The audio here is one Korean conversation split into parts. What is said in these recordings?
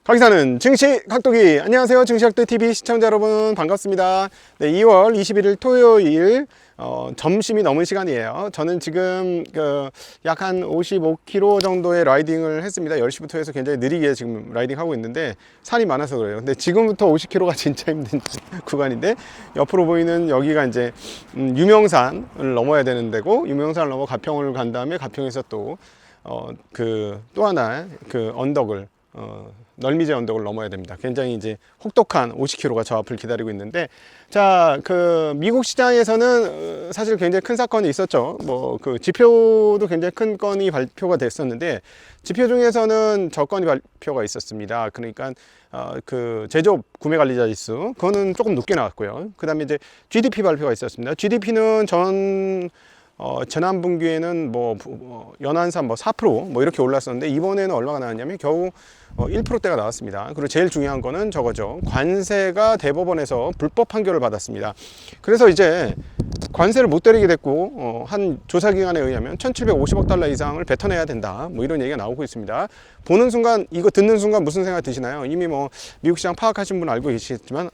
거기 사는 증시 각도기. 안녕하세요, 증시 각도 TV 시청자 여러분, 반갑습니다. 네, 2월 21일 토요일 점심이 넘은 시간이에요. 저는 지금 약 한 55km 정도의 라이딩을 했습니다. 10시부터 해서 굉장히 느리게 지금 라이딩 하고 있는데 산이 많아서 그래요. 근데 지금부터 50km가 진짜 힘든 구간인데, 옆으로 보이는 여기가 이제 유명산을 넘어야 되는 데고, 유명산을 넘어 가평을 간 다음에 가평에서 또 하나 언덕을 널미제 언덕을 넘어야 됩니다. 굉장히 이제 혹독한 50km가 저 앞을 기다리고 있는데, 자, 미국 시장에서는 사실 굉장히 큰 사건이 있었죠. 지표도 굉장히 큰 건이 발표가 됐었는데, 지표 중에서는 저 건이 발표가 있었습니다. 그러니까 제조업 구매 관리자 지수, 그거는 조금 높게 나왔고요. 그 다음에 이제 GDP 발표가 있었습니다. GDP는 지난 분기에는 연한산 4% 이렇게 올랐었는데, 이번에는 얼마가 나왔냐면 겨우 1%대가 나왔습니다. 그리고 제일 중요한 거는 저거죠. 관세가 대법원에서 불법 판결을 받았습니다. 그래서 이제 관세를 못 때리게 됐고, 한 조사기관에 의하면 1750억 달러 이상을 뱉어내야 된다, 이런 얘기가 나오고 있습니다. 보는 순간, 이거 듣는 순간 무슨 생각 드시나요? 이미 미국 시장 파악하신 분 알고 계시겠지만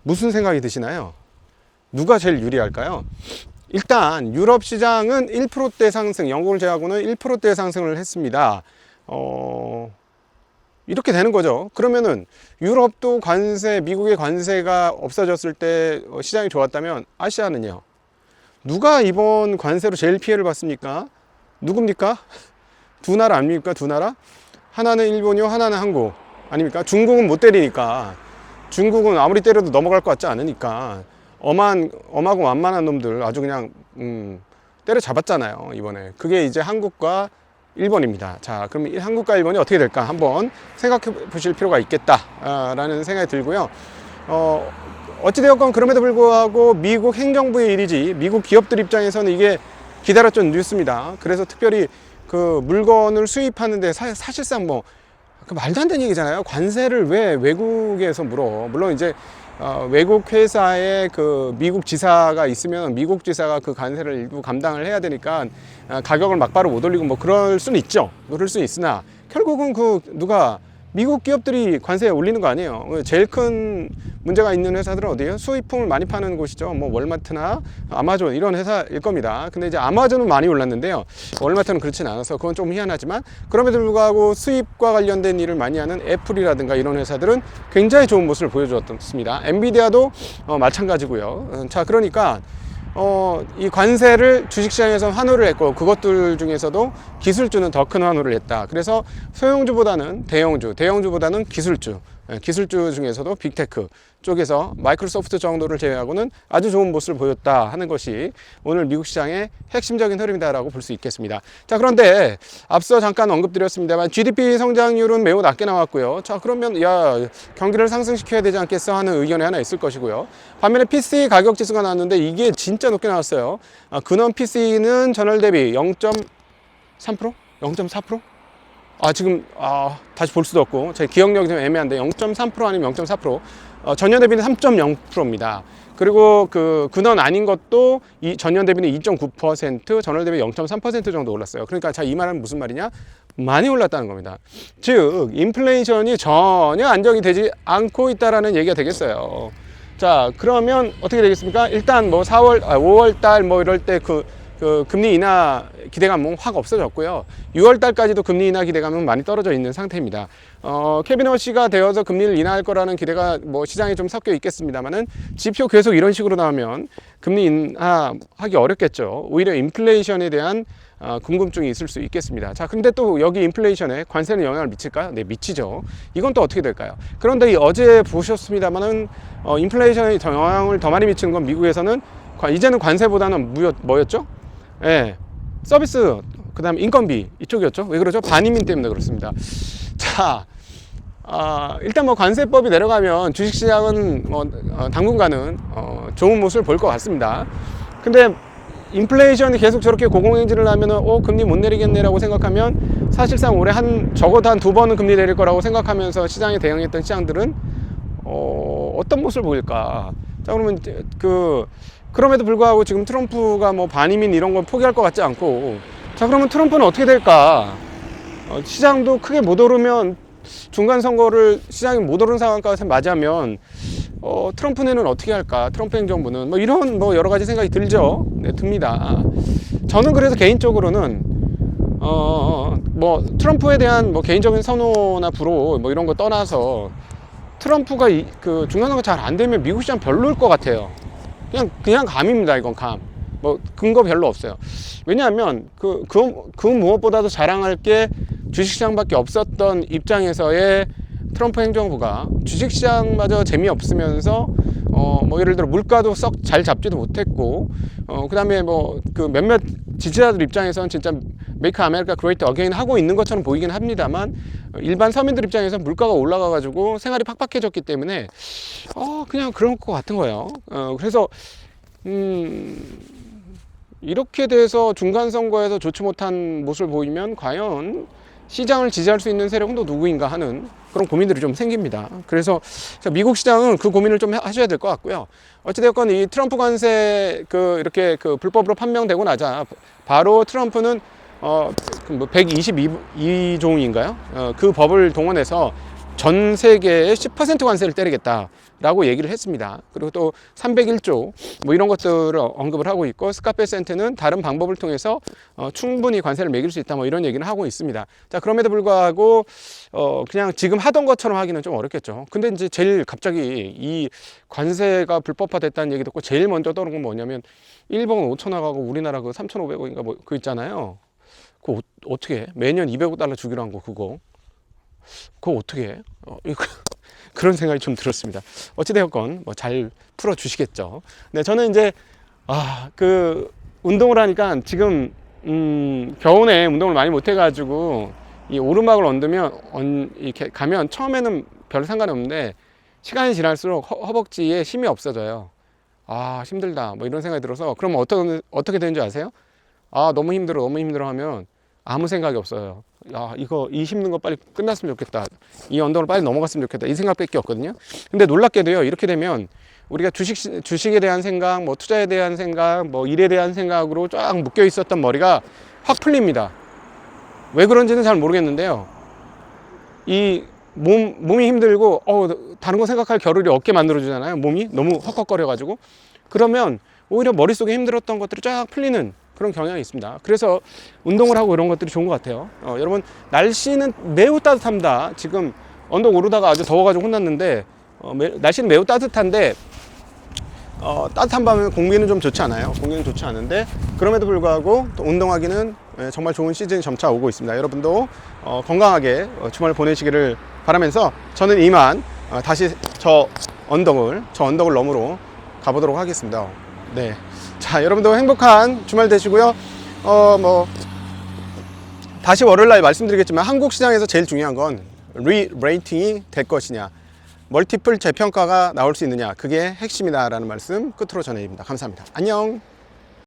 무슨 생각이 드시나요? 누가 제일 유리할까요? 일단 유럽 시장은 1%대 상승, 영국을 제외하고는 1%대 상승을 했습니다. 이렇게 되는 거죠. 그러면은 유럽도 미국의 관세가 없어졌을 때 시장이 좋았다면, 아시아는요? 누가 이번 관세로 제일 피해를 봤습니까? 누굽니까? 두 나라 아닙니까? 두 나라? 하나는 일본이요, 하나는 한국 아닙니까? 중국은 못 때리니까, 중국은 아무리 때려도 넘어갈 것 같지 않으니까 엄하고 만만한 놈들 아주 그냥 때려잡았잖아요, 이번에. 그게 이제 한국과 일본입니다. 자, 그럼 한국과 일본이 어떻게 될까 한번 생각해 보실 필요가 있겠다라는 생각이 들고요. 어찌되었건 그럼에도 불구하고 미국 행정부의 일이지, 미국 기업들 입장에서는 이게 기다렸던 뉴스입니다. 그래서 특별히 물건을 수입하는데 사실상 말도 안 되는 얘기잖아요. 관세를 왜 외국에서 물어? 물론 이제 외국 회사에 미국 지사가 있으면 미국 지사가 그 관세를 일부 감당을 해야 되니까 가격을 막바로 못 올리고 그럴 수는 있죠. 그럴 수는 있으나 결국은 미국 기업들이 관세에 올리는 거 아니에요. 제일 큰 문제가 있는 회사들은 어디예요? 수입품을 많이 파는 곳이죠. 월마트나 아마존 이런 회사일 겁니다. 근데 이제 아마존은 많이 올랐는데요, 월마트는 그렇진 않아서 그건 좀 희한하지만, 그럼에도 불구하고 수입과 관련된 일을 많이 하는 애플이라든가 이런 회사들은 굉장히 좋은 모습을 보여주었습니다. 엔비디아도 마찬가지고요. 자, 그러니까 이 관세를 주식시장에서 환호를 했고, 그것들 중에서도 기술주는 더 큰 환호를 했다. 그래서 소형주보다는 대형주보다는 기술주 중에서도 빅테크 쪽에서 마이크로소프트 정도를 제외하고는 아주 좋은 모습을 보였다 하는 것이 오늘 미국 시장의 핵심적인 흐름이다라고 볼 수 있겠습니다. 자, 그런데 앞서 잠깐 언급드렸습니다만 GDP 성장률은 매우 낮게 나왔고요. 자, 그러면 경기를 상승시켜야 되지 않겠어 하는 의견이 하나 있을 것이고요. 반면에 PC 가격 지수가 나왔는데 이게 진짜 높게 나왔어요. 근원 PC는 전월 대비 0.3%? 0.4%? 지금 다시 볼 수도 없고 제 기억력이 좀 애매한데 0.3% 아니면 0.4%, 전년 대비는 3.0%입니다. 그리고 근원 아닌 것도 전년 대비는 2.9%, 전월 대비 0.3% 정도 올랐어요. 그러니까 이 말은 무슨 말이냐? 많이 올랐다는 겁니다. 즉 인플레이션이 전혀 안정이 되지 않고 있다라는 얘기가 되겠어요. 자, 그러면 어떻게 되겠습니까? 일단 5월 달 이럴 때 금리 인하 기대감은 확 없어졌고요. 6월 달까지도 금리 인하 기대감은 많이 떨어져 있는 상태입니다. 케빈 워시가 되어서 금리를 인하할 거라는 기대가 시장에 좀 섞여 있겠습니다만은, 지표 계속 이런 식으로 나오면 금리 인하하기 어렵겠죠. 오히려 인플레이션에 대한 궁금증이 있을 수 있겠습니다. 자, 근데 또 여기 인플레이션에 관세는 영향을 미칠까요? 네, 미치죠. 이건 또 어떻게 될까요? 그런데 어제 보셨습니다만은 인플레이션에 영향을 더 많이 미치는 건 미국에서는 이제는 관세보다는 뭐였죠? 예, 서비스, 그 다음에 인건비 이쪽이었죠. 왜 그러죠? 반이민 때문에 그렇습니다. 자, 일단 관세법이 내려가면 주식시장은 당분간은 좋은 모습을 볼 것 같습니다. 근데 인플레이션이 계속 저렇게 고공행진을 하면은 금리 못 내리겠네라고 생각하면, 사실상 올해 적어도 한 2번은 금리 내릴 거라고 생각하면서 시장에 대응했던 시장들은 어떤 모습을 보일까? 자, 그러면 그럼에도 불구하고 지금 트럼프가 반이민 이런 건 포기할 것 같지 않고, 자, 그러면 트럼프는 어떻게 될까? 시장도 크게 못 오르면 중간 선거를 시장이 못 오른 상황까지 맞이하면 트럼프는 어떻게 할까? 트럼프 행정부는 뭐 이런 뭐 여러 가지 생각이 들죠. 네, 듭니다. 저는 그래서 개인적으로는 뭐 트럼프에 대한 뭐 개인적인 선호나 불호 뭐 이런 거 떠나서 트럼프가 그 중간 선거 잘 안 되면 미국 시장 별로일 것 같아요. 그냥 감입니다. 이건 감. 뭐 근거 별로 없어요. 왜냐하면 그 무엇보다도 자랑할 게 주식시장밖에 없었던 입장에서의 트럼프 행정부가 주식시장마저 재미없으면서 뭐 예를 들어 물가도 썩 잘 잡지도 못했고 그 다음에 뭐 그 몇몇 지지자들 입장에서는 진짜 메이크 아메리카 그레이트 어게인 하고 있는 것처럼 보이긴 합니다만 일반 서민들 입장에서는 물가가 올라가 가지고 생활이 팍팍해졌기 때문에 그냥 그런 것 같은 거예요. 그래서 이렇게 돼서 중간선거에서 좋지 못한 모습을 보이면 과연 시장을 지지할 수 있는 세력은 또 누구인가 하는 그런 고민들이 좀 생깁니다. 그래서 미국 시장은 그 고민을 좀 하셔야 될 것 같고요. 어찌되었건 이 트럼프 관세 이렇게 불법으로 판명되고 나자 바로 트럼프는 뭐 122종인가요? 그 법을 동원해서 전 세계에 10% 관세를 때리겠다라고 얘기를 했습니다. 그리고 또 301조 뭐 이런 것들을 언급을 하고 있고 스카페센트는 다른 방법을 통해서 충분히 관세를 매길 수 있다 뭐 이런 얘기는 하고 있습니다. 자, 그럼에도 불구하고 그냥 지금 하던 것처럼 하기는 좀 어렵겠죠. 근데 이제 제일 갑자기 이 관세가 불법화됐다는 얘기 듣고 제일 먼저 떠오른 건 뭐냐면 일본 5천 나가고 우리나라 그 3,500원인가 뭐 그거 있잖아요. 그거 어떻게 해? 매년 200억 달러 주기로 한 거 그거 어떻게 해? 그런 생각이 좀 들었습니다. 어찌되었건 뭐 잘 풀어주시겠죠. 네, 저는 이제 운동을 하니까 지금 겨우내 운동을 많이 못 해가지고 이 오르막을 이렇게 가면 처음에는 별 상관이 없는데 시간이 지날수록 허벅지에 힘이 없어져요. 힘들다 뭐 이런 생각이 들어서 그럼 어떻게 되는지 아세요? 너무 힘들어 하면 아무 생각이 없어요. 이 힘든 거 빨리 끝났으면 좋겠다. 이 언덕을 빨리 넘어갔으면 좋겠다. 이 생각밖에 없거든요. 근데 놀랍게도요, 이렇게 되면 우리가 주식에 대한 생각, 뭐 투자에 대한 생각, 뭐 일에 대한 생각으로 쫙 묶여 있었던 머리가 확 풀립니다. 왜 그런지는 잘 모르겠는데요. 이 몸이 힘들고, 다른 거 생각할 겨를이 없게 만들어주잖아요. 몸이 너무 헉헉거려가지고. 그러면 오히려 머릿속에 힘들었던 것들이 쫙 풀리는 그런 경향이 있습니다. 그래서 운동을 하고 이런 것들이 좋은 것 같아요. 여러분, 날씨는 매우 따뜻합니다. 지금 언덕 오르다가 아주 더워가지고 혼났는데 날씨는 매우 따뜻한데 따뜻한 밤에 공기는 좀 좋지 않아요. 공기는 좋지 않은데 그럼에도 불구하고 또 운동하기는 정말 좋은 시즌이 점차 오고 있습니다. 여러분도 건강하게 주말 보내시기를 바라면서 저는 이만 다시 저 언덕을 너머로 가보도록 하겠습니다. 네. 자, 여러분도 행복한 주말 되시고요. 다시 월요일날 말씀드리겠지만 한국 시장에서 제일 중요한 건 리레이팅이 될 것이냐, 멀티플 재평가가 나올 수 있느냐, 그게 핵심이다라는 말씀 끝으로 전해드립니다. 감사합니다. 안녕.